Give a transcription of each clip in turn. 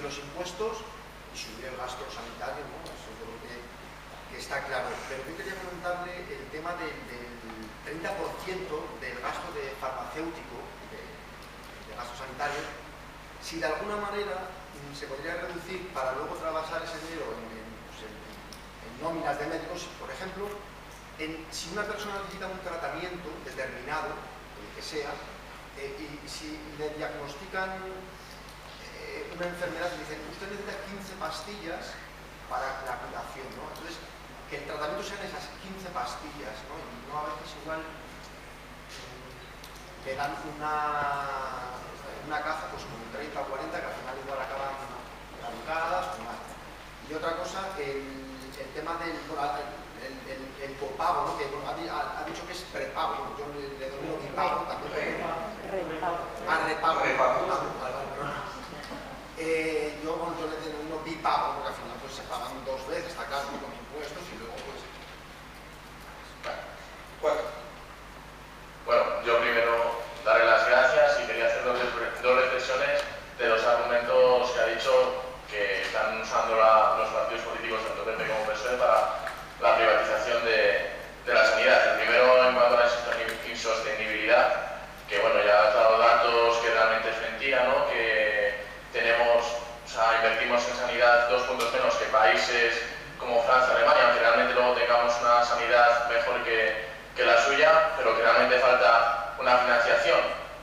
subir los impuestos y subir el gasto sanitario, ¿no? Eso creo que está claro. Pero yo quería preguntarle el tema del 30% del gasto de farmacéutico, de gasto sanitario, si de alguna manera se podría reducir para luego trabajar ese dinero en nóminas de médicos, por ejemplo, si una persona necesita un tratamiento determinado, el que sea, y si le diagnostican una enfermedad y dicen, usted necesita 15 pastillas para la curación, ¿no? Entonces, que el tratamiento sean esas 15 pastillas, ¿no? Y no a veces igual le dan una caja pues con 30 o 40 que al final igual acaban caducadas o mal. Y otra cosa, el tema del copago, ¿no? Que ha dicho que es prepago, yo le doy bipago también. Repago. Yo le denomino bipago porque al final pues se pagan dos veces, está claro, con impuestos y luego pues... Bueno, yo primero daré las gracias y quería hacer dos reflexiones de los argumentos que ha dicho que están usando los partidos políticos tanto PP como PSOE para la privatización de la sanidad. El primero en cuanto a la insostenibilidad, que bueno, ya ha dado datos que realmente es mentira, ¿no? Que invertimos en sanidad 2 puntos menos que países como Francia, Alemania, aunque realmente luego tengamos una sanidad mejor que la suya, pero que realmente falta una financiación.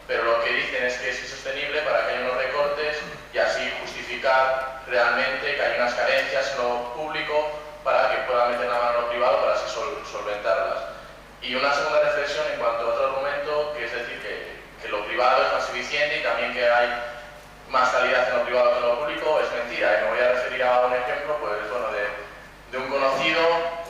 Pero lo que dicen es que es insostenible para que haya unos recortes y así justificar realmente que hay unas carencias en lo público para que puedan meter la mano en lo privado para así solventarlas. Y una segunda reflexión en cuanto a otro argumento, que es decir que lo privado es más eficiente y también que hay más calidad en lo privado que en lo público, es mentira. Y me voy a referir a un ejemplo, pues bueno, de un conocido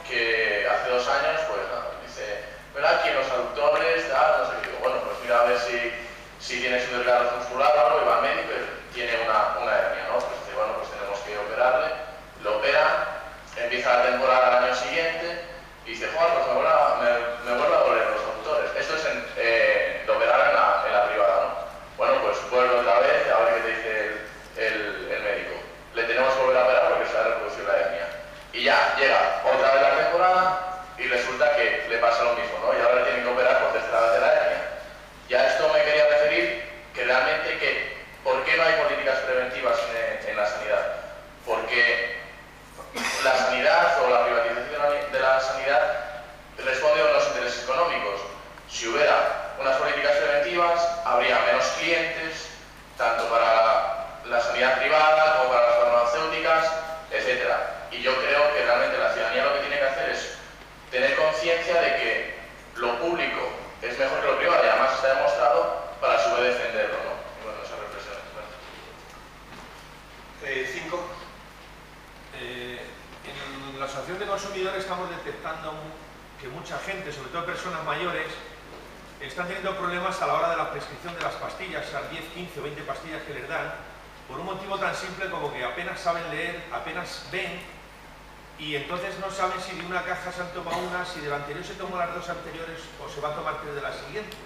que hace 2 años, pues dice, ¿verdad? Aquí en los aductores, no sé qué. Bueno, pues mira a ver si tiene su delgado muscular o algo, y va al médico y tiene una hernia, ¿no? Pues dice, bueno, pues tenemos que operarle, lo opera, empieza la temporada al año siguiente y dice, joder, pues me vuelve a doler los aductores. Esto es lo operaron en la privada, ¿no? Bueno, pues vuelve otra vez a ver qué te dice el médico. Le tenemos que volver a operar porque se ha reproducido la hernia. Y ya llega otra vez la temporada y resulta que le pasa lo mismo, ¿no? Y ahora le tienen que operar por tercera vez de la hernia. Y a esto me quería referir que realmente ¿por qué no hay políticas preventivas en la sanidad? Porque la sanidad o la privatización de la sanidad responde a unos intereses económicos. Si hubiera unas políticas preventivas, habría menos clientes, tanto para la sanidad privada como para las farmacéuticas, etc. Y yo creo que realmente la ciudadanía lo que tiene que hacer es tener conciencia de que lo público es mejor que lo privado y además está demostrado para a su vez defenderlo, ¿no? Y bueno, esas reflexiones. En la Asociación de Consumidores estamos detectando que mucha gente, sobre todo personas mayores, están teniendo problemas a la hora de la prescripción de las pastillas, esas 10, 15 o 20 pastillas que les dan, por un motivo tan simple como que apenas saben leer, apenas ven, y entonces no saben si de una caja se han tomado una, si de la anterior se tomó las 2 anteriores o se va a tomar 3 de la siguiente.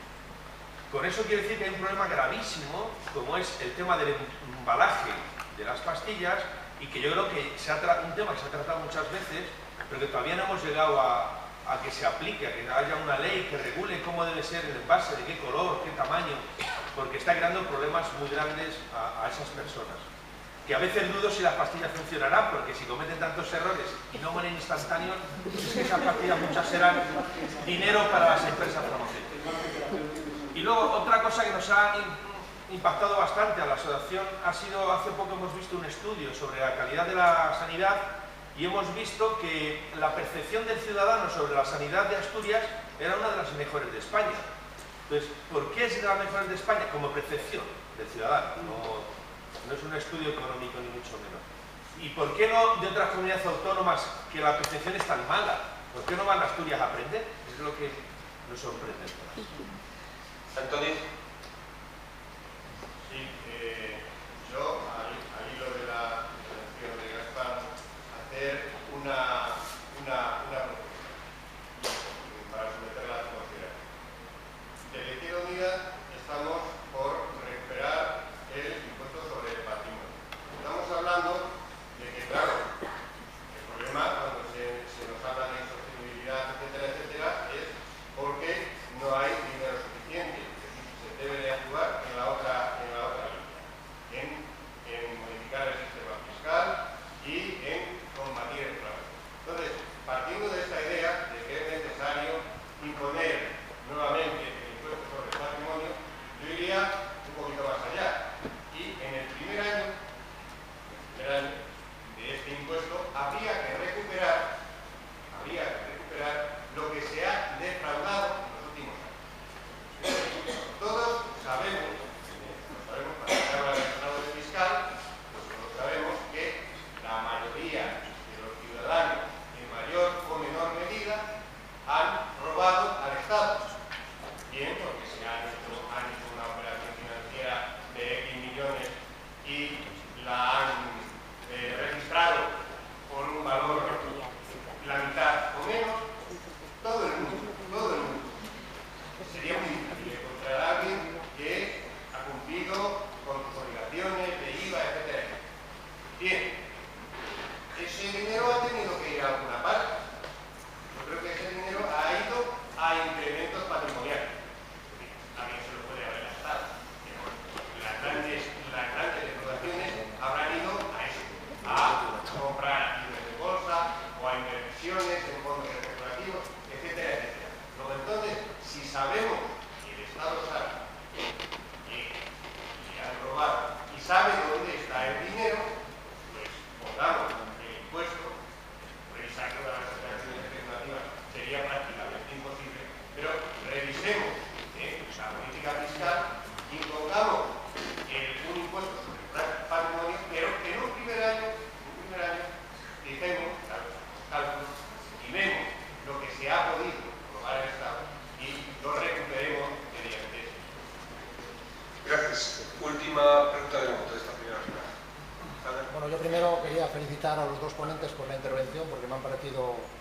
Con eso quiero decir que hay un problema gravísimo, como es el tema del embalaje de las pastillas, y que yo creo que un tema que se ha tratado muchas veces, pero que todavía no hemos llegado a que se aplique, a que haya una ley que regule cómo debe ser el envase, de qué color, qué tamaño, porque está creando problemas muy grandes a esas personas. Que a veces dudo si las pastillas funcionarán, porque si cometen tantos errores y no mueren instantáneos, pues es que esas pastillas muchas serán dinero para las empresas farmacéuticas. Y luego, otra cosa que nos ha impactado bastante a la asociación ha sido, hace poco hemos visto un estudio sobre la calidad de la sanidad y hemos visto que la percepción del ciudadano sobre la sanidad de Asturias era una de las mejores de España. Entonces, ¿por qué es de las mejores de España? Como percepción del ciudadano, no es un estudio económico ni mucho menos. ¿Y por qué no de otras comunidades autónomas que la percepción es tan mala? ¿Por qué no van a Asturias a aprender? Es lo que nos sorprende. Antonio. Sí, yo al hilo de la intervención de Gaspar, hacer una propuesta para someterla a consideración. Desde Izquierda Unida estamos por recuperar el impuesto sobre el patrimonio. Estamos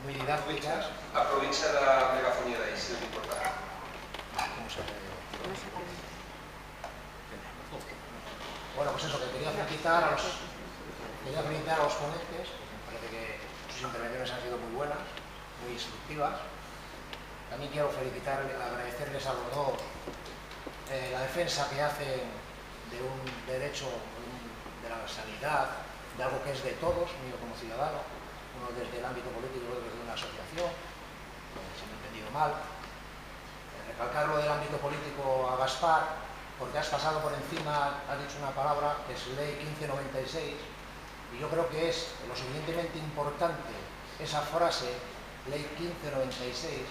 muy didácticas. Aprovecha la megafonía de ahí, si no te importa. Bueno, pues eso, que quería felicitar a los ponentes, porque me parece que sus intervenciones han sido muy buenas, muy instructivas. También quiero agradecerles a los dos la defensa que hacen de un derecho de la sanidad, de algo que es de todos, mío como ciudadano, uno desde el ámbito político y otro desde una asociación, si no he entendido mal. Recalcar lo del ámbito político a Gaspar, porque has pasado por encima, has dicho una palabra que es Ley 1596, y yo creo que es lo suficientemente importante esa frase, Ley 1596,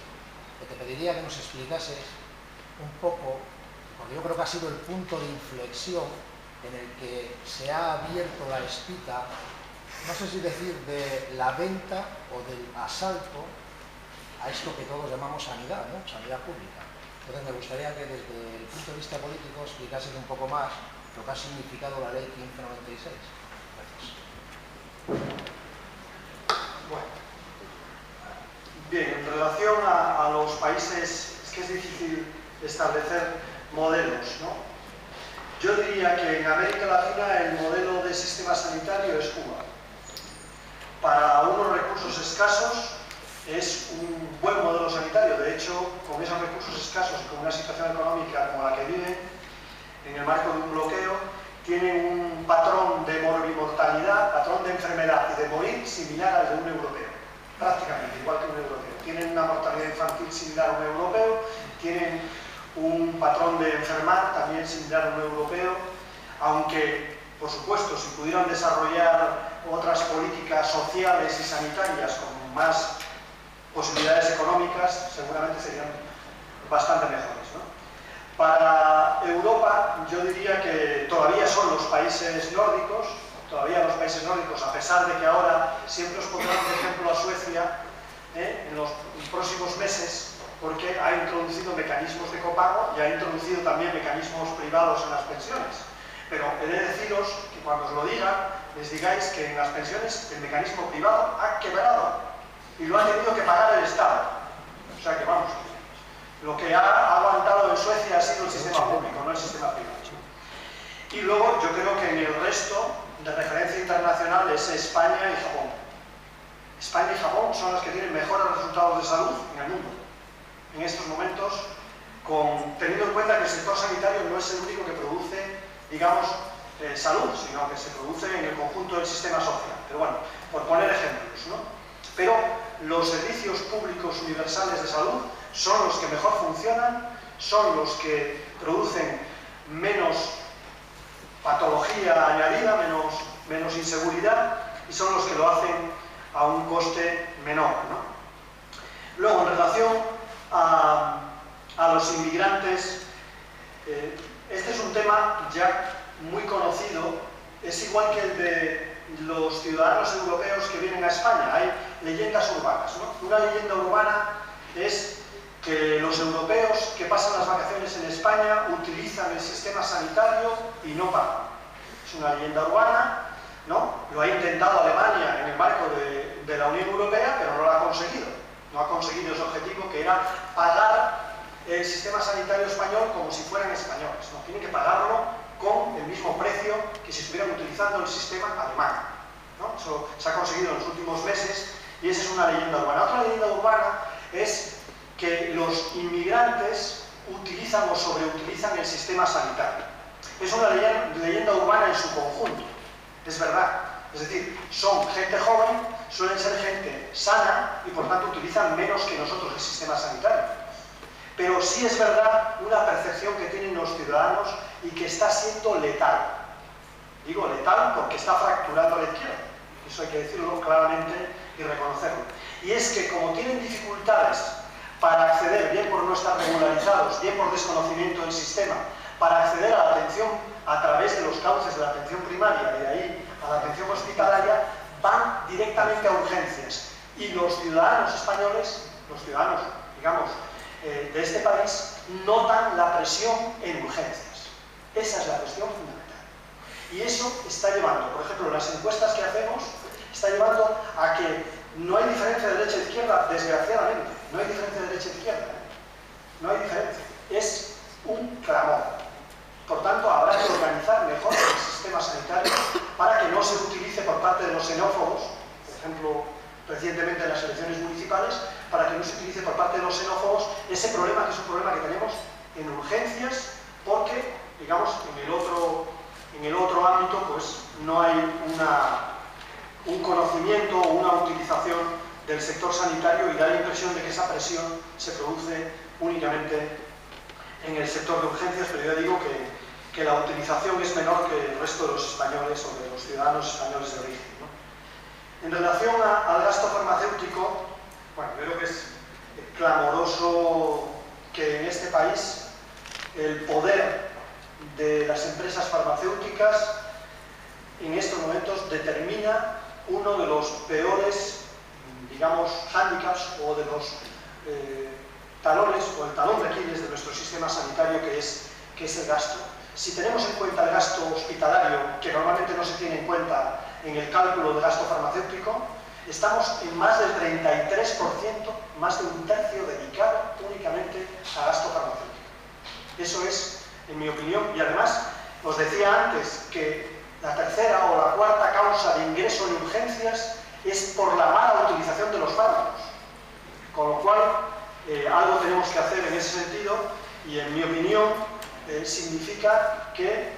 que te pediría que nos explicases un poco, porque yo creo que ha sido el punto de inflexión en el que se ha abierto la espita, no sé si decir de la venta o del asalto a esto que todos llamamos sanidad, ¿no? Sanidad pública. Entonces me gustaría que desde el punto de vista político explicases un poco más lo que ha significado la Ley 1596. Gracias. Bueno. Bien, en relación a los países, es que es difícil establecer modelos, ¿no? Yo diría que en América Latina el modelo de sistema sanitario es Cuba. Para unos recursos escasos es un buen modelo sanitario. De hecho, con esos recursos escasos y con una situación económica como la que viven, en el marco de un bloqueo, tienen un patrón de morbimortalidad, patrón de enfermedad y de morir similar al de un europeo. Prácticamente igual que un europeo. Tienen una mortalidad infantil similar a un europeo, tienen un patrón de enfermar también similar a un europeo, aunque, por supuesto, si pudieran desarrollar otras políticas sociales y sanitarias con más posibilidades económicas, seguramente serían bastante mejores, ¿no? Para Europa, yo diría que todavía son los países nórdicos, a pesar de que ahora siempre os pondrán, por ejemplo, a Suecia en los próximos meses, porque ha introducido mecanismos de copago y ha introducido también mecanismos privados en las pensiones. Pero he de deciros que cuando os lo diga, les digáis que en las pensiones el mecanismo privado ha quebrado y lo ha tenido que pagar el Estado. O sea que vamos, lo que ha aguantado en Suecia ha sido el sistema público, no el sistema privado. Y luego yo creo que en el resto de referencia internacional es España y Japón. España y Japón son las que tienen mejores resultados de salud en el mundo. En estos momentos, teniendo en cuenta que el sector sanitario no es el único que produce, digamos, salud, sino que se produce en el conjunto del sistema social. Pero bueno, por poner ejemplos, ¿no? Pero los servicios públicos universales de salud son los que mejor funcionan, son los que producen menos patología añadida, menos inseguridad, y son los que lo hacen a un coste menor, ¿no? Luego, en relación a los inmigrantes, este es un tema ya muy conocido, es igual que el de los ciudadanos europeos que vienen a España. Hay leyendas urbanas, ¿no? Una leyenda urbana es que los europeos que pasan las vacaciones en España utilizan el sistema sanitario y no pagan. Es una leyenda urbana, ¿no? Lo ha intentado Alemania en el marco de la Unión Europea, pero no lo ha conseguido. No ha conseguido ese objetivo, que era pagar el sistema sanitario español como si fueran españoles, ¿no? Tienen que pagarlo con el mismo precio que si estuvieran utilizando el sistema alemán, ¿no? Eso se ha conseguido en los últimos meses y esa es una leyenda urbana. Otra leyenda urbana es que los inmigrantes utilizan o sobreutilizan el sistema sanitario. Es una leyenda urbana en su conjunto, es verdad. Es decir, son gente joven, suelen ser gente sana y por tanto utilizan menos que nosotros el sistema sanitario. Pero sí es verdad una percepción que tienen los ciudadanos y que está siendo letal. Digo letal porque está fracturando a la izquierda. Eso hay que decirlo claramente y reconocerlo. Y es que como tienen dificultades para acceder, bien por no estar regularizados, bien por desconocimiento del sistema, para acceder a la atención a través de los cauces de la atención primaria y de ahí a la atención hospitalaria, van directamente a urgencias. Y los ciudadanos españoles, los ciudadanos, digamos, de este país, notan la presión en urgencias. Esa es la cuestión fundamental. Y eso está llevando, por ejemplo, las encuestas que hacemos, está llevando a que No hay diferencia de derecha e izquierda, desgraciadamente. No hay diferencia de derecha e izquierda. No hay diferencia. Es un clamor. Por tanto, habrá que organizar mejor el sistema sanitario para que no se utilice por parte de los xenófobos, por ejemplo, recientemente en las elecciones municipales, para que no se utilice por parte de los xenófobos ese problema, que es un problema que tenemos en urgencias, porque, digamos, en el otro ámbito, pues no hay un conocimiento o una utilización del sector sanitario y da la impresión de que esa presión se produce únicamente en el sector de urgencias, pero yo digo que la utilización es menor que el resto de los españoles o de los ciudadanos españoles de origen, ¿no? En relación al gasto farmacéutico, bueno, yo creo que es clamoroso que en este país el poder de las empresas farmacéuticas en estos momentos determina uno de los peores, digamos, hándicaps o de los talones o el talón de Aquiles de nuestro sistema sanitario, que es el gasto. Si tenemos en cuenta el gasto hospitalario, que normalmente no se tiene en cuenta en el cálculo del gasto farmacéutico, estamos en más del 33%, más de un tercio dedicado únicamente a gasto farmacéutico. Eso es, en mi opinión, y además os decía antes que la tercera o la cuarta causa de ingreso en urgencias es por la mala utilización de los fármacos. Con lo cual, algo tenemos que hacer en ese sentido y, en mi opinión, significa que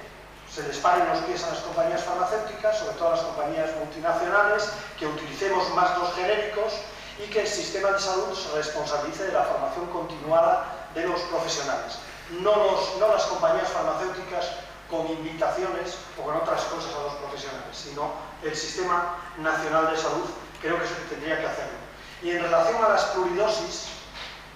se les paren los pies a las compañías farmacéuticas, sobre todo a las compañías multinacionales, que utilicemos más los genéricos y que el sistema de salud se responsabilice de la formación continuada de los profesionales. No las compañías farmacéuticas con invitaciones o con otras cosas a los profesionales, sino el Sistema Nacional de Salud. Creo que eso tendría que hacerlo. Y en relación a las pluridosis,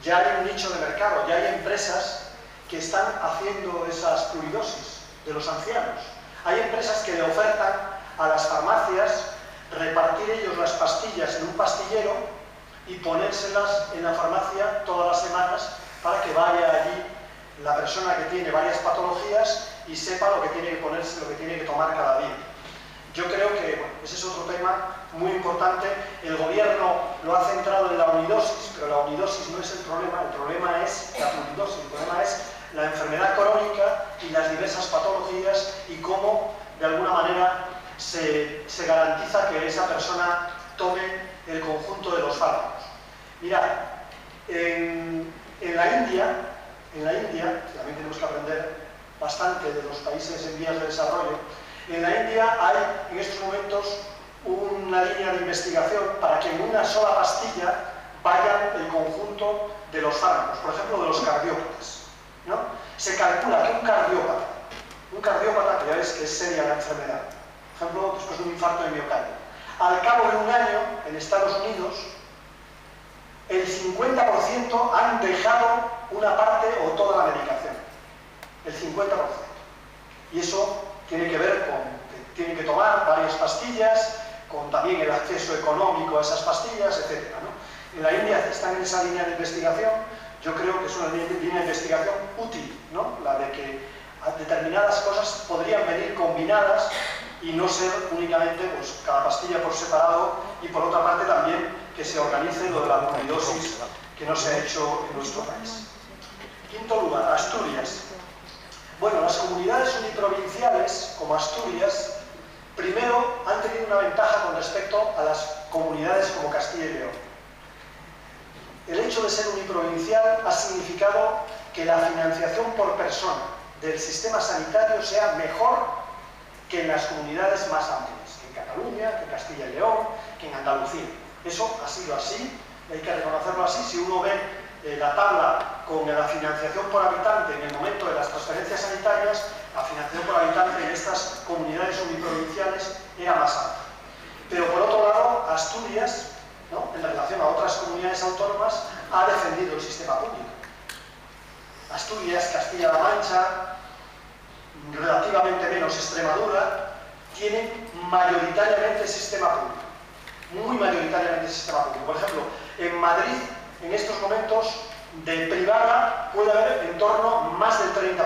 ya hay un nicho de mercado, ya hay empresas que están haciendo esas pluridosis de los ancianos. Hay empresas que le ofertan a las farmacias repartir ellos las pastillas en un pastillero y ponérselas en la farmacia todas las semanas para que vaya allí la persona que tiene varias patologías y sepa lo que tiene que ponerse, lo que tiene que tomar cada día. Yo creo que, bueno, ese es otro tema muy importante. El gobierno lo ha centrado en la unidosis, pero la unidosis no es el problema es la pluridosis, el problema es la enfermedad crónica y las diversas patologías y cómo, de alguna manera, se garantiza que esa persona tome el conjunto de los fármacos. Mirad, en la India, también tenemos que aprender bastante de los países en vías de desarrollo, en la India hay en estos momentos una línea de investigación para que en una sola pastilla vayan el conjunto de los fármacos, por ejemplo, de los cardiópatas, ¿no? Se calcula que un cardiópata, que ya ves que es seria la enfermedad, por ejemplo, después de un infarto de miocardio, al cabo de un año, en Estados Unidos, el 50% han dejado una parte o toda la medicación. El 50%. Y eso tiene que ver con que tienen que tomar varias pastillas, con también el acceso económico a esas pastillas, etc., ¿no? En la India están en esa línea de investigación. Yo creo que es una línea de investigación útil, ¿no? La de que determinadas cosas podrían venir combinadas y no ser únicamente, pues, cada pastilla por separado, y por otra parte también que se organice lo de la pluridosis, que no se ha hecho en nuestro país. Quinto lugar, Asturias. Bueno, las comunidades uniprovinciales, como Asturias, primero han tenido una ventaja con respecto a las comunidades como Castilla y León. El hecho de ser uniprovincial ha significado que la financiación por persona del sistema sanitario sea mejor que en las comunidades más amplias, que en Cataluña, que en Castilla y León, que en Andalucía. Eso ha sido así, hay que reconocerlo así. Si uno ve la tabla con la financiación por habitante en el momento de las transferencias sanitarias, la financiación por habitante en estas comunidades uniprovinciales era más alta. Pero por otro lado, Asturias, ¿no?, en relación a otras comunidades autónomas, ha defendido el sistema público. Asturias, Castilla-La Mancha, relativamente menos Extremadura, tienen mayoritariamente sistema público. Muy mayoritariamente sistema público. Por ejemplo, en Madrid, en estos momentos, de privada puede haber en torno más del 30%,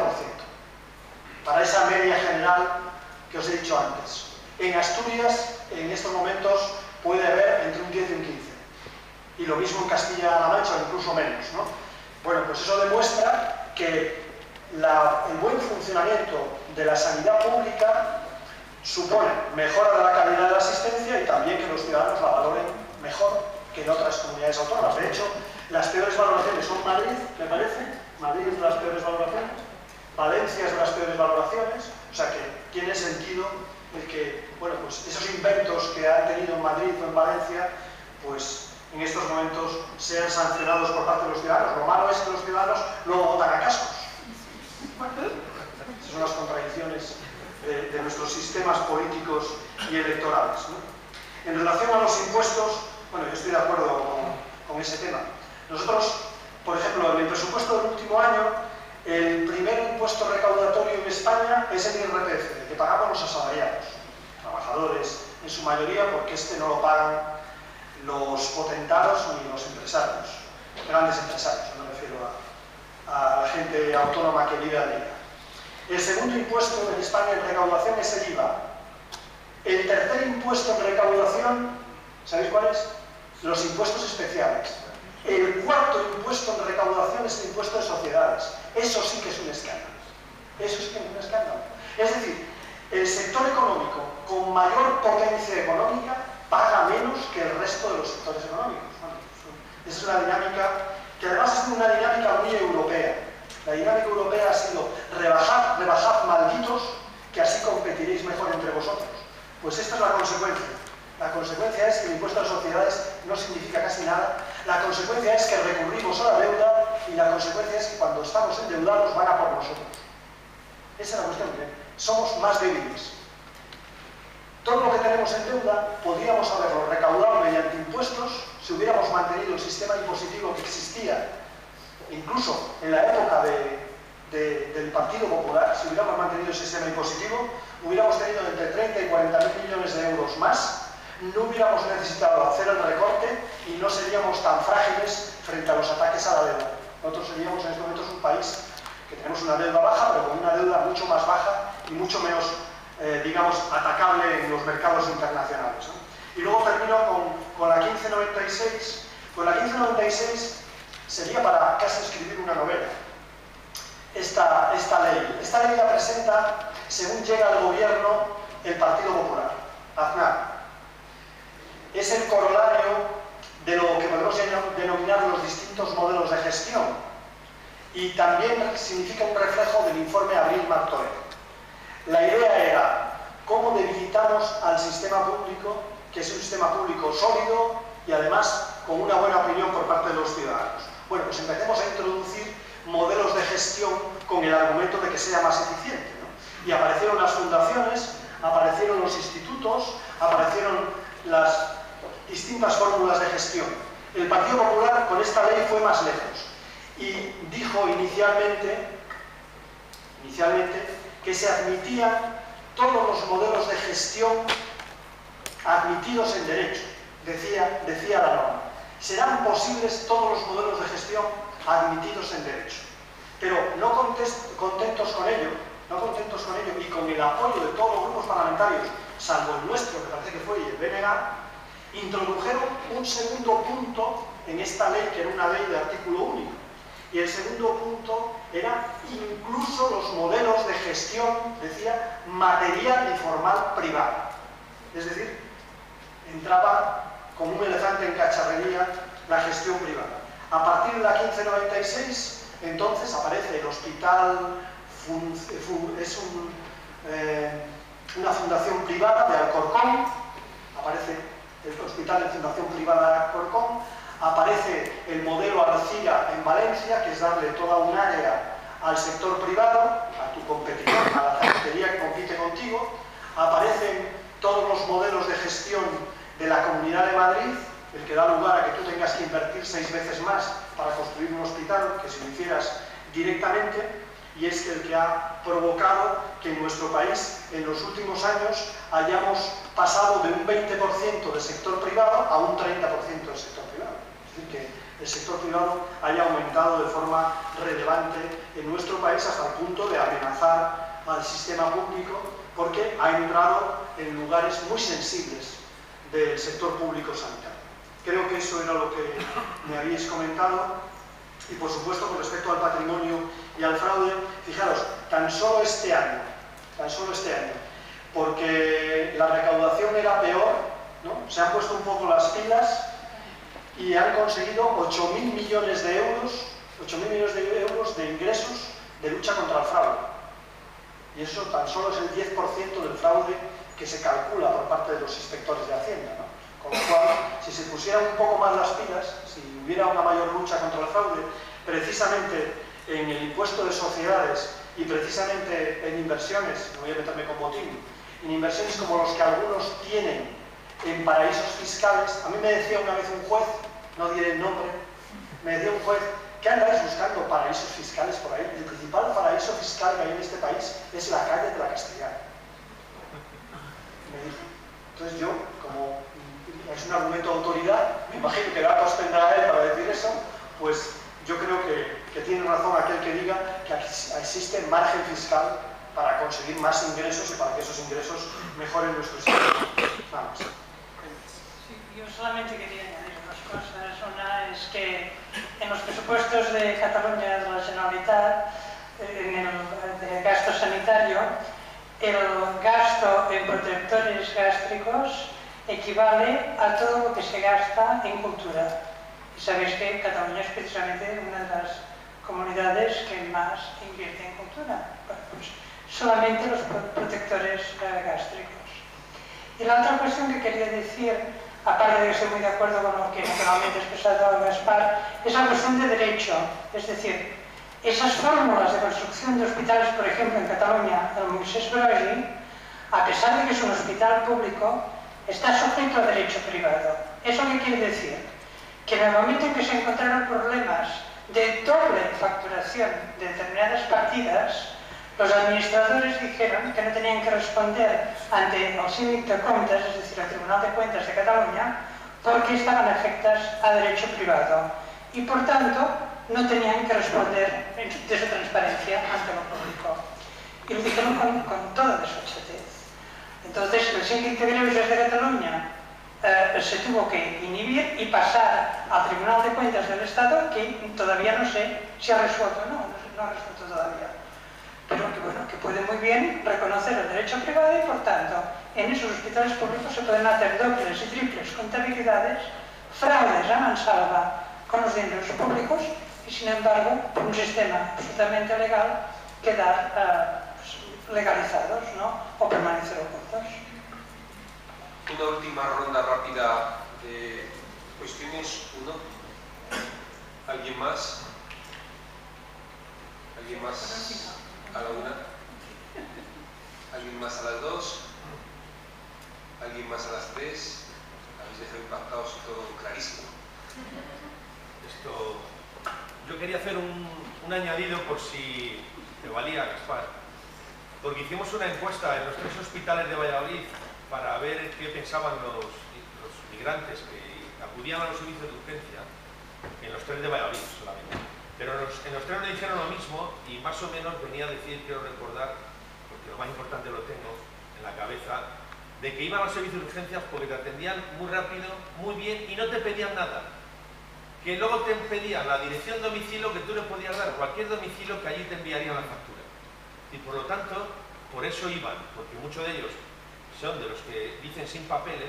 para esa media general que os he dicho antes. En Asturias, en estos momentos, puede haber entre un 10 y un 15%. y lo mismo en Castilla-La Mancha, o incluso menos, ¿no? Bueno, pues eso demuestra que el buen funcionamiento de la sanidad pública supone mejora de la calidad de la asistencia y también que los ciudadanos la valoren mejor que en otras comunidades autónomas. De hecho, las peores valoraciones son Madrid, me parece. Madrid es de las peores valoraciones. Valencia es de las peores valoraciones. O sea que tiene sentido el que, bueno, pues esos inventos que han tenido en Madrid o en Valencia, pues en estos momentos sean sancionados por parte de los ciudadanos. Lo malo es que los ciudadanos luego votan a cascos. Esas son las contradicciones de nuestros sistemas políticos y electorales, ¿no? En relación a los impuestos, bueno, yo estoy de acuerdo con ese tema. Nosotros, por ejemplo, en el presupuesto del último año, el primer impuesto recaudatorio en España es el IRPF, que pagamos los asalariados, trabajadores en su mayoría, porque este no lo pagan los potentados ni los empresarios, grandes empresarios, no me refiero a la gente autónoma que vive al día. El segundo impuesto en España en recaudación es el IVA. El tercer impuesto en recaudación, ¿sabéis cuál es? Los impuestos especiales. El cuarto impuesto en recaudación es el impuesto de sociedades. Eso sí que es un escándalo. Eso sí que es un escándalo. Es decir, el sector económico con mayor potencia económica paga menos que el resto de los sectores económicos. Esa es una dinámica que además es una dinámica muy europea. La dinámica europea ha sido rebajad malditos, que así competiréis mejor entre vosotros. Pues esta es la consecuencia. La consecuencia es que el impuesto de sociedades no significa casi nada. La consecuencia es que recurrimos a la deuda y la consecuencia es que cuando estamos endeudados van a por nosotros. Esa es la cuestión. Somos más débiles. Todo lo que tenemos en deuda podríamos haberlo recaudado mediante impuestos si hubiéramos mantenido el sistema impositivo que existía, incluso en la época del Partido Popular. Si hubiéramos mantenido el sistema impositivo, hubiéramos tenido entre 30 y 40.000 millones de euros más, no hubiéramos necesitado hacer el recorte y no seríamos tan frágiles frente a los ataques a la deuda. Nosotros seríamos en estos momentos un país que tenemos una deuda baja, pero con una deuda mucho más baja y mucho menos, digamos, atacable en los mercados internacionales, ¿no? Y luego termino con la 1596. Con la 1596 sería para casi escribir una novela. Esta ley la presenta, según llega al gobierno, el Partido Popular, Aznar. Es el corolario de lo que podemos denominar los distintos modelos de gestión y también significa un reflejo del informe Abril-Martorell. La idea era cómo debilitamos al sistema público, que es un sistema público sólido y además con una buena opinión por parte de los ciudadanos. Bueno, pues empecemos a introducir modelos de gestión con el argumento de que sea más eficiente, ¿no? Y aparecieron las fundaciones, aparecieron los institutos, aparecieron las distintas fórmulas de gestión. El Partido Popular con esta ley fue más lejos y dijo inicialmente que se admitían todos los modelos de gestión admitidos en derecho. Decía la norma. Serán posibles todos los modelos de gestión admitidos en derecho. Pero no contentos con ello y con el apoyo de todos los grupos parlamentarios, salvo el nuestro, que parece que fue, y el BNG, introdujeron un segundo punto en esta ley, que era una ley de artículo único. Y el segundo punto era incluso los modelos de gestión, decía, material y formal privada. Es decir, entraba como un elefante en cacharrería la gestión privada. A partir de la 1596, entonces aparece el hospital, es una fundación privada de Alcorcón, aparece el hospital de fundación privada de Alcorcón, aparece el modelo Alcira en Valencia, que es darle toda un área al sector privado, a tu competidor, a la zapatería que compite contigo, aparecen todos los modelos de gestión de la Comunidad de Madrid, el que da lugar a que tú tengas que invertir 6 veces más para construir un hospital que si lo hicieras directamente, y es el que ha provocado que en nuestro país en los últimos años hayamos pasado de un 20% del sector privado a un 30% del sector privado. Es decir, que el sector privado haya aumentado de forma relevante en nuestro país hasta el punto de amenazar al sistema público porque ha entrado en lugares muy sensibles del sector público sanitario. Creo que eso era lo que me habéis comentado. Y por supuesto, con respecto al patrimonio y al fraude, fijaros, tan solo este año, porque la recaudación era peor, ¿no? Se han puesto un poco las pilas y han conseguido 8.000 millones de euros de ingresos de lucha contra el fraude. Y eso tan solo es el 10% del fraude que se calcula por parte de los inspectores de Hacienda, ¿no? Con lo cual, si se pusieran un poco más las pilas, si hubiera una mayor lucha contra el fraude, precisamente en el impuesto de sociedades y precisamente en inversiones, no voy a meterme con botín, en inversiones como los que algunos tienen en paraísos fiscales. A mí me decía una vez un juez, no diré el nombre, me decía un juez, ¿qué andáis buscando paraísos fiscales por ahí? El principal paraíso fiscal que hay en este país es la calle de la Castellana. Me dijo. Entonces yo, como es un argumento de autoridad, me imagino que datos tendrá él para decir eso, pues yo creo que tiene razón aquel que diga que existe margen fiscal para conseguir más ingresos y para que esos ingresos mejoren nuestro sistema. Vamos. Sí, yo solamente quería añadir dos cosas. Una es que en los presupuestos de Cataluña, de la Generalitat, en el gasto sanitario, el gasto en protectores gástricos equivale a todo lo que se gasta en cultura. Y sabéis que Cataluña es precisamente una de las comunidades que más invierte en cultura. Bueno, pues solamente los protectores gástricos. Y la otra cuestión que quería decir, aparte de que estoy muy de acuerdo con lo que naturalmente ha expresado Gaspar, es la cuestión de derecho. Es decir, esas fórmulas de construcción de hospitales, por ejemplo, en Cataluña, el Moisés Broggi, a pesar de que es un hospital público, está sujeto a derecho privado. ¿Eso qué quiere decir? Que en el momento en que se encontraron problemas de doble facturación de determinadas partidas, los administradores dijeron que no tenían que responder ante el Síndic de Comptes, es decir, el Tribunal de Cuentas de Cataluña, porque estaban afectas a derecho privado y, por tanto, no tenían que responder de su transparencia ante lo público. Y lo dijeron con toda desfachatez. Entonces, el Síndic de Greuges de Cataluña se tuvo que inhibir y pasar al Tribunal de Cuentas del Estado, que todavía no sé si ha resuelto o no ha resuelto todavía. Pero que, bueno, que puede muy bien reconocer el derecho privado y, por tanto, en esos hospitales públicos se pueden hacer dobles y triples contabilidades, fraudes a mansalva con los dineros públicos y, sin embargo, por un sistema absolutamente legal, quedar legalizados, ¿no? O permanecer ocultos. Una última ronda rápida de cuestiones. ¿Uno? ¿Alguien más? ¿Alguien más a la una? ¿Alguien más a las dos? ¿Alguien más a las tres? Habéis dejado impactados y todo clarísimo. Yo quería hacer un añadido por si te valía, Gaspar, porque hicimos una encuesta en los 3 hospitales de Valladolid para ver qué pensaban los migrantes que acudían a los servicios de urgencia, en los 3 de Valladolid solamente. Pero en los 3 me dijeron lo mismo y más o menos venía a decir, quiero recordar, porque lo más importante lo tengo en la cabeza, de que iban a los servicios de urgencias porque te atendían muy rápido, muy bien y no te pedían nada. Que luego te pedían la dirección domicilio que tú le podías dar, cualquier domicilio que allí te enviarían la factura. Y por lo tanto, por eso iban, porque muchos de ellos son de los que dicen sin papeles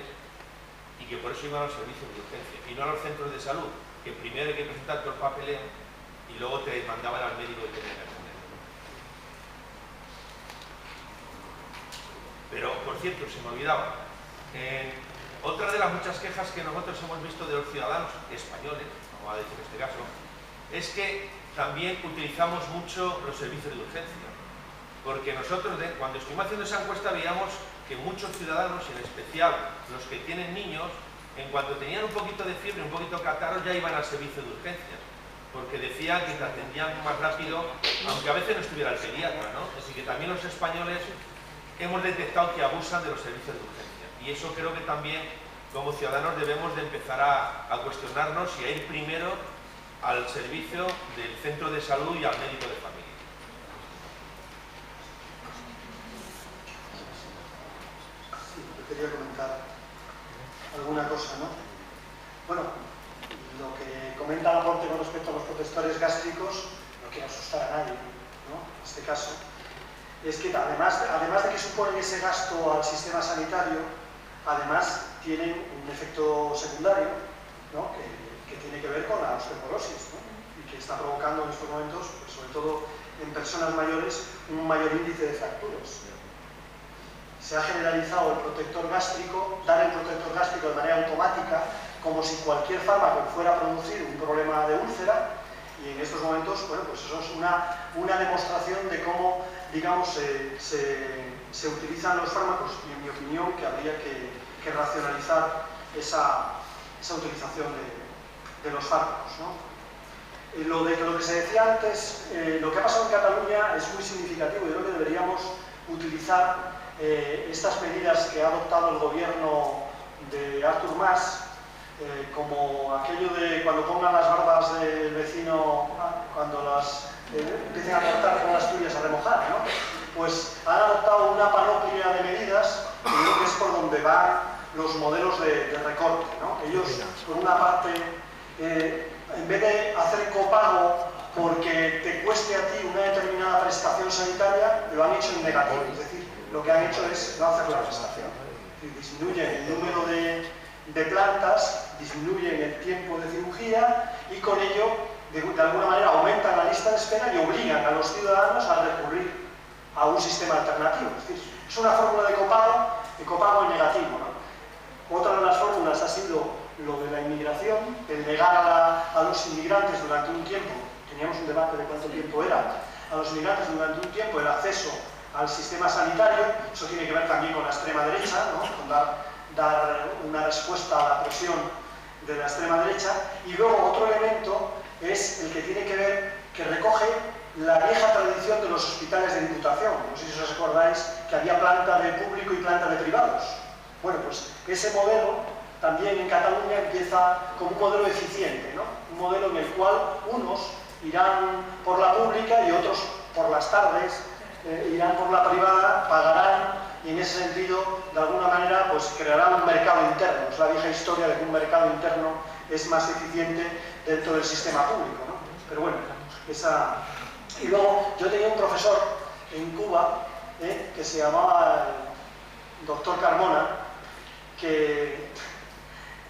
y que por eso iban a los servicios de urgencia y no a los centros de salud, que primero hay que presentar todo el papeleo y luego te mandaban al médico que tenía que atender. Pero, por cierto, se me olvidaba, otra de las muchas quejas que nosotros hemos visto de los ciudadanos españoles, vamos a decir en este caso, es que también utilizamos mucho los servicios de urgencia. Porque nosotros, cuando estuvimos haciendo esa encuesta, veíamos que muchos ciudadanos, en especial los que tienen niños, en cuanto tenían un poquito de fiebre, un poquito de catarro, ya iban al servicio de urgencias. Porque decían que te atendían más rápido, aunque a veces no estuviera el pediatra, ¿no? Así que también los españoles hemos detectado que abusan de los servicios de urgencia. Y eso creo que también, como ciudadanos, debemos de empezar a cuestionarnos y a ir primero al servicio del centro de salud y al médico de familia. Sí, quería comentar alguna cosa, ¿no? Bueno, lo que comenta Laporte con respecto a los protectores gástricos no quiere asustar a nadie, ¿no? En este caso, es que además de que suponen ese gasto al sistema sanitario, además tienen un efecto secundario, ¿no? que tiene que ver con la osteoporosis, ¿no? Y que está provocando en estos momentos, pues, sobre todo en personas mayores, un mayor índice de fracturas. Se ha generalizado el protector gástrico, dar el protector gástrico de manera automática, como si cualquier fármaco fuera a producir un problema de úlcera, y en estos momentos, bueno, pues eso es una demostración de cómo, digamos, se utilizan los fármacos, y en mi opinión que habría que racionalizar esa utilización de los fármacos, ¿no? Lo que se decía antes, lo que ha pasado en Cataluña es muy significativo. Yo creo que deberíamos utilizar estas medidas que ha adoptado el gobierno de Artur Mas, como aquello de cuando pongan las barbas del vecino, cuando las empiecen a cortar con las tuyas a remojar, ¿no? Pues han adoptado una panoplia de medidas, que creo que es por donde van los modelos de recorte, ¿no? Ellos, por una parte, en vez de hacer copago porque te cueste a ti una determinada prestación sanitaria, lo han hecho en negativo, es decir, lo que han hecho es no hacer la prestación. Disminuyen el número de plantas, disminuyen el tiempo de cirugía y con ello, de alguna manera, aumentan la lista de espera y obligan a los ciudadanos a recurrir a un sistema alternativo. Es decir, es una fórmula de copago negativo, ¿no? Otra de las fórmulas ha sido lo de la inmigración, el negar a los inmigrantes durante un tiempo, teníamos un debate de cuánto tiempo era, a los inmigrantes durante un tiempo el acceso al sistema sanitario. Eso tiene que ver también con la extrema derecha, ¿no? Con dar una respuesta a la presión de la extrema derecha. Y luego otro elemento es el que tiene que ver, que recoge la vieja tradición de los hospitales de diputación. No sé si os acordáis que había planta de público y planta de privados. Bueno, pues ese modelo también en Cataluña empieza como un modelo eficiente, ¿no? Un modelo en el cual unos irán por la pública y otros por las tardes irán por la privada, pagarán, y en ese sentido, de alguna manera, pues crearán un mercado interno. Es la vieja historia de que un mercado interno es más eficiente dentro del sistema público, ¿no? Pero bueno, esa... Y luego, yo tenía un profesor en Cuba que se llamaba el doctor Carmona, que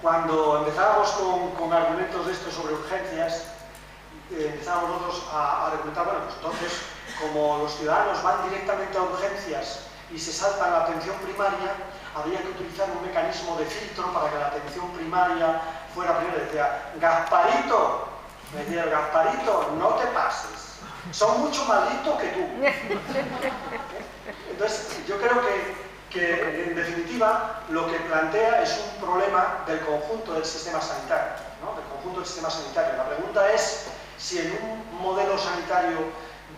cuando empezábamos con argumentos de estos sobre urgencias, empezábamos nosotros a argumentar, bueno, pues entonces, como los ciudadanos van directamente a urgencias y se saltan la atención primaria, habría que utilizar un mecanismo de filtro para que la atención primaria fuera primero. Decía, Gasparito, me decía, Gasparito, no te pases, son mucho más listos que tú. Entonces, yo creo que en definitiva lo que plantea es un problema del conjunto del sistema sanitario, ¿no? Del conjunto del sistema sanitario. La pregunta es si en un modelo sanitario,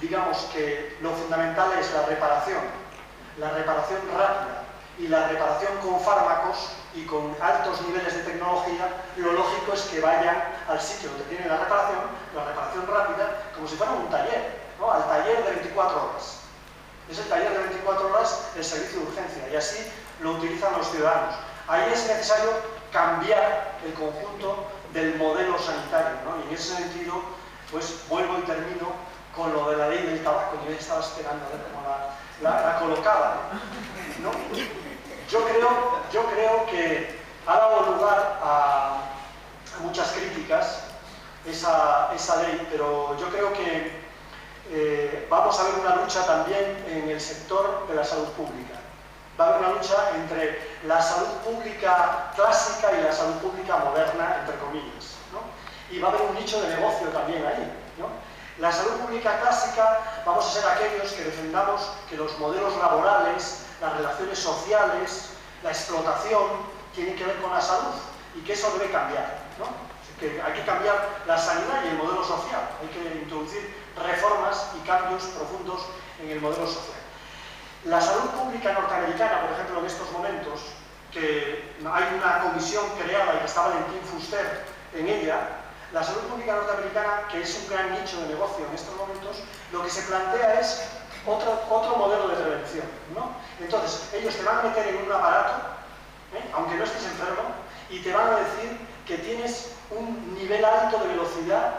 digamos que lo fundamental es la reparación rápida y la reparación con fármacos y con altos niveles de tecnología, lo lógico es que vayan al sitio donde tienen la reparación rápida, como si fuera un taller, ¿no? Al taller de 24 horas. Es el taller de 24 horas el servicio de urgencia, y así lo utilizan los ciudadanos. Ahí es necesario cambiar el conjunto del modelo sanitario, ¿no? Y en ese sentido, pues vuelvo y termino con lo de la ley del tabaco. Yo estaba esperando a ver cómo la colocaba, ¿no? Yo creo que ha dado lugar a muchas críticas esa ley, pero yo creo que vamos a ver una lucha también en el sector de la salud pública. Va a haber una lucha entre la salud pública clásica y la salud pública moderna, entre comillas, ¿no? Y va a haber un nicho de negocio también ahí, ¿no? La salud pública clásica vamos a ser aquellos que defendamos que los modelos laborales, las relaciones sociales, la explotación tienen que ver con la salud y que eso debe cambiar, ¿no? Que hay que cambiar la sanidad y el modelo social, hay que introducir reformas y cambios profundos en el modelo social. La salud pública norteamericana, por ejemplo, en estos momentos, que hay una comisión creada y que está Valentín Fuster en ella, la salud pública norteamericana, que es un gran nicho de negocio en estos momentos, lo que se plantea es otro modelo de prevención, ¿no? Entonces, ellos te van a meter en un aparato, aunque no estés enfermo, y te van a decir que tienes un nivel alto de velocidad,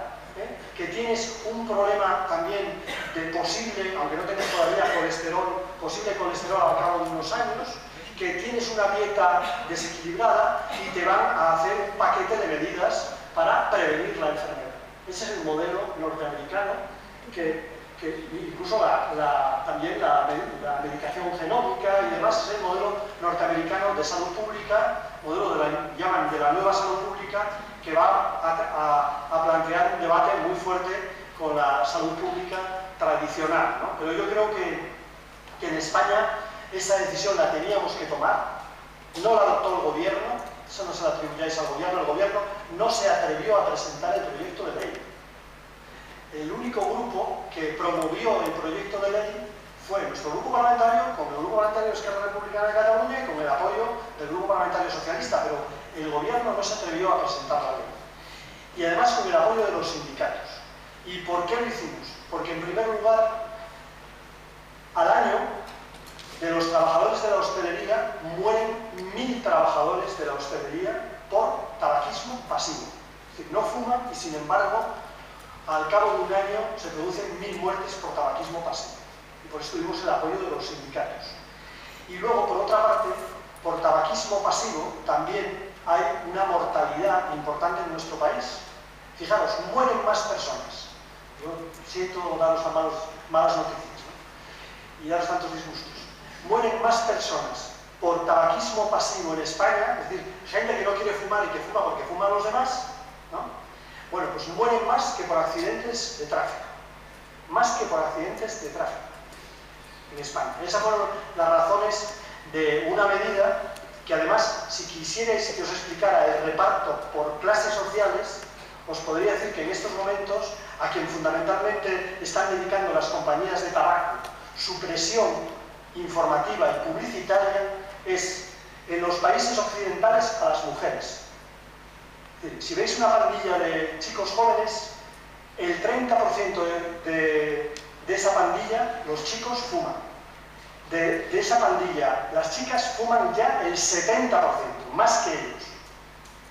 que tienes un problema también de posible, aunque no tengas todavía colesterol, posible colesterol al cabo de unos años, que tienes una dieta desequilibrada y te van a hacer un paquete de medidas para prevenir la enfermedad. Ese es el modelo norteamericano que incluso también la medicación genómica y demás es el modelo norteamericano de salud pública, modelo llaman de la nueva salud pública, que va a plantear un debate muy fuerte con la salud pública tradicional, ¿no? Pero yo creo que en España esa decisión la teníamos que tomar, no la adoptó el gobierno, eso no se lo atribuyáis al gobierno, el gobierno no se atrevió a presentar el proyecto de ley. El único grupo que promovió el proyecto de ley fue nuestro grupo parlamentario, con el grupo parlamentario de Esquerra Republicana de Cataluña y con el apoyo del grupo parlamentario socialista, pero el gobierno no se atrevió a presentar la ley. Y además con el apoyo de los sindicatos. ¿Y por qué lo hicimos? Porque en primer lugar, al año, de los trabajadores de la hostelería, mueren 1000 trabajadores de la hostelería por tabaquismo pasivo. Es decir, no fuman y sin embargo, al cabo de un año se producen 1000 muertes por tabaquismo pasivo. Y por eso tuvimos el apoyo de los sindicatos. Y luego, por otra parte, por tabaquismo pasivo también hay una mortalidad importante en nuestro país. Fijaros, mueren más personas. Yo siento daros malas noticias, ¿no? Y daros tantos disgustos. Mueren más personas por tabaquismo pasivo en España, es decir, gente que no quiere fumar y que fuma porque fuman los demás, ¿no? Bueno, pues mueren más que por accidentes de tráfico. Más que por accidentes de tráfico en España. Esas fueron las razones de una medida que además, si quisierais que os explicara el reparto por clases sociales, os podría decir que en estos momentos a quien fundamentalmente están dedicando las compañías de tabaco su presión informativa y publicitaria es en los países occidentales a las mujeres. Es decir, si veis una pandilla de chicos jóvenes, el 30% de esa pandilla, los chicos fuman. De esa pandilla, las chicas fuman ya el 70%, más que ellos.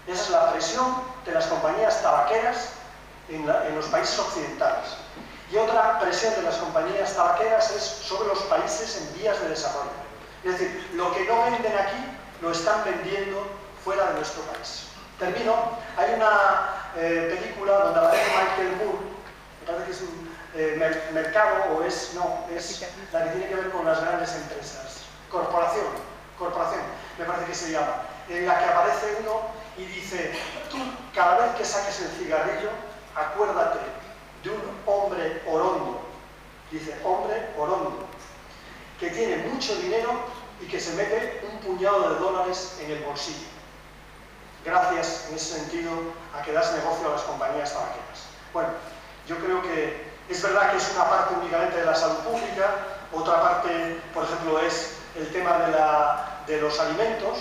Esa es la presión de las compañías tabaqueras en los países occidentales. Y otra presión de las compañías tabaqueras es sobre los países en vías de desarrollo. Es decir, lo que no venden aquí, lo están vendiendo fuera de nuestro país. Termino. Hay una película donde aparece Michael Moore, me parece que es un mercado, o es la que tiene que ver con las grandes empresas. Corporación, me parece que se llama. En la que aparece uno y dice, tú cada vez que saques el cigarrillo, acuérdate de un hombre orondo, dice hombre orondo, que tiene mucho dinero y que se mete un puñado de dólares en el bolsillo. Gracias, en ese sentido, a que das negocio a las compañías tabaqueras. Bueno, yo creo que es verdad que es una parte únicamente de la salud pública, otra parte, por ejemplo, es el tema de los alimentos,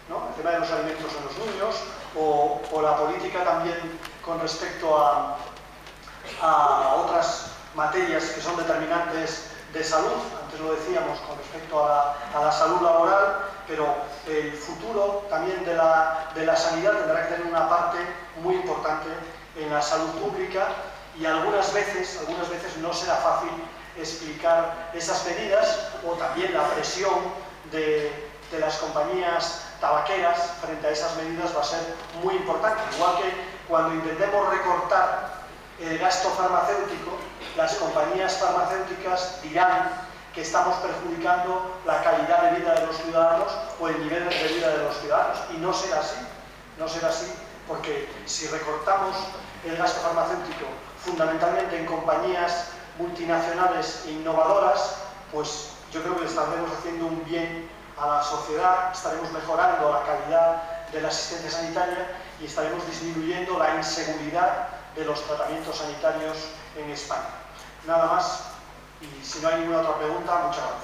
¿no? El tema de los alimentos en los niños, o la política también con respecto a otras materias que son determinantes de salud. Antes lo decíamos con respecto a la salud laboral, pero el futuro también de la sanidad tendrá que tener una parte muy importante en la salud pública, y algunas veces no será fácil explicar esas medidas, o también la presión de las compañías tabaqueras frente a esas medidas va a ser muy importante. Igual que cuando intentemos recortar el gasto farmacéutico, las compañías farmacéuticas dirán que estamos perjudicando la calidad de vida de los ciudadanos o el nivel de vida de los ciudadanos. Y no será así, porque si recortamos el gasto farmacéutico fundamentalmente en compañías multinacionales e innovadoras, pues yo creo que estaremos haciendo un bien a la sociedad, estaremos mejorando la calidad de la asistencia sanitaria y estaremos disminuyendo la inseguridad de los tratamientos sanitarios en España. Nada más, y si no hay ninguna otra pregunta, muchas gracias.